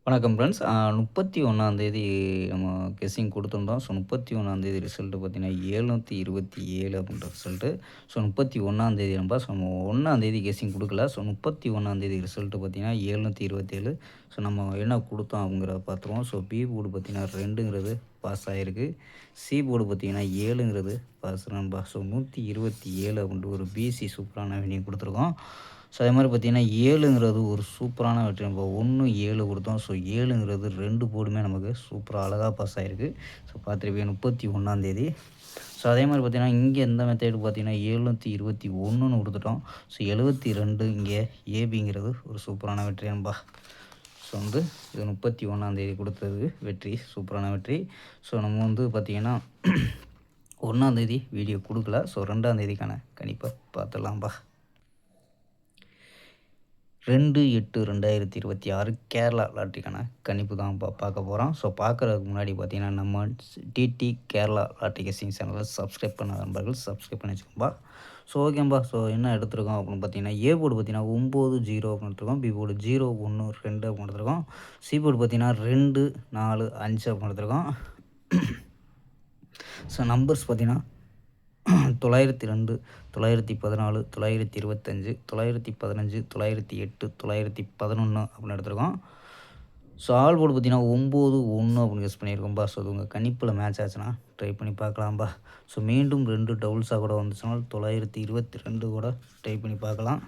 வணக்கம் ஃப்ரெண்ட்ஸ். 31 நம்ம guessing குடுத்துருந்தோம். So 31 result பார்த்தீங்கன்னா, 727 அப்படின்ற ரிசல்ட்டு. ஸோ 31 நண்பா. ஸோ நம்ம 1 கெஸ்ஸிங் குடுக்கல. ஸோ 31 ரிசல்ட்டு பார்த்தீங்கன்னா, 727. ஸோ நம்ம என்ன குடுத்தோம் அப்படிங்கிறத பார்த்துருவோம். ஸோ பி போர்டு பார்த்தீங்கன்னா 2ங்கிறது பாஸ் ஆயிருக்கு. சி போர்டு பார்த்தீங்கன்னா 7ங்கிறது பாஸ் நண்பா. ஸோ 127 அப்படின்ட்டு ஒரு பிசி சூப்பரான வின்னிங் குடுத்துருக்கோம். ஸோ அதே மாரி பார்த்தீங்கன்னா, 7ங்கிறது ஒரு சூப்பரான வெற்றி நண்பா. 1, 7 குடுத்தோம். ஸோ 7ங்கிறது 2 போர்டுமே நமக்கு சூப்பரா அழகா பாஸ் ஆயிருக்கு. ஸோ பார்த்துருப்பீங்க 31 ஸோ அதே மாரி பார்த்தீங்கன்னா, இங்க இந்த மெத்தேடு பார்த்தீங்கன்னா 721ன்னு குடுத்துட்டோம். ஸோ 72 இங்கே ஏபிங்கிறது ஒரு சூப்பரான வெற்றி நண்பா. ஸோ இது 31 குடுத்தது வெற்றி, சூப்பரான வெற்றி. ஸோ நம்ம பார்த்தீங்கன்னா, 1 வீடியோ குடுக்கல. ஸோ 2 கணிப்ப பார்த்துடலாம்பா. 2/8/2026 கேரளா லாட்டரிக்கான கணிப்பு தான் பார்க்க போகிறோம். ஸோ பார்க்குறதுக்கு முன்னாடி பார்த்தீங்கன்னா, நம்ம டிடி கேரளா லாட்டரி கெஸ்ஸிங் சேனலை சப்ஸ்கிரைப் பண்ணாத நண்பர்கள் சப்ஸ்கிரைப் பண்ணி வச்சுக்கோங்கப்பா. ஸோ ஓகேம்பா. ஸோ என்ன எடுத்துருக்கோம் அப்படின்னு பார்த்தீங்கன்னா, ஏ போர்டு பார்த்தீங்கன்னா 90 அப்படின்னு எடுத்துருக்கோம். பி போர்டு 0, 1, 2 அப்படின்னு எடுத்துருக்கோம். சி போர்டு பார்த்தீங்கன்னா 2, 4, 5 அப்படின்னு எடுத்துருக்கோம். ஸோ நம்பர்ஸ் பார்த்தீங்கன்னா 902, 914, 925, 915, 908, 911 அப்படின்னு எடுத்துருக்கோம். ஸோ ஆல் போர்டு பார்த்தீங்கன்னா 9, 1 அப்படின்னு கெஸ் பண்ணியிருக்கோம்பா. ஸோ அது உங்கள் கணிப்பில் மேட்ச் ஆச்சுன்னா ட்ரை பண்ணி பார்க்கலாம்பா. ஸோ மீண்டும் 2 டபுள்ஸாக கூட வந்துச்சுன்னா 922 கூட ட்ரை பண்ணி பார்க்கலாம்.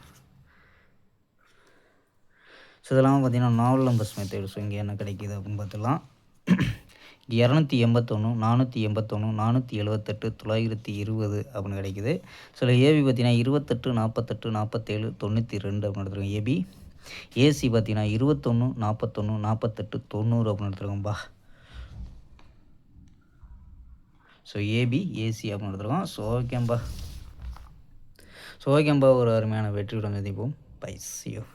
ஸோ இதெல்லாம் பார்த்தீங்கன்னா 4 நம்பர்ஸ் மெத்தேடு. ஸோ இங்கே என்ன கிடைக்கிது அப்படின்னு பார்த்துக்கலாம். 281, 481, 478, 920 அப்படின்னு கிடைக்குது. ஸோ இதில் ஏபி பார்த்தீங்கன்னா 28, 48, 47, 92 அப்படின்னு எடுத்துருக்கோம் ஏபி. ஏசி பார்த்தீங்கன்னா 21, 41, 48, 90 அப்படின்னு எடுத்துருக்கோம்பா. ஸோ ஏபி, ஏசி அப்படின்னு எடுத்துருக்கோம். ஸோ ஓகேம்பா. ஒரு அருமையான வெற்றியுடன் சந்திப்போம். பை. C you.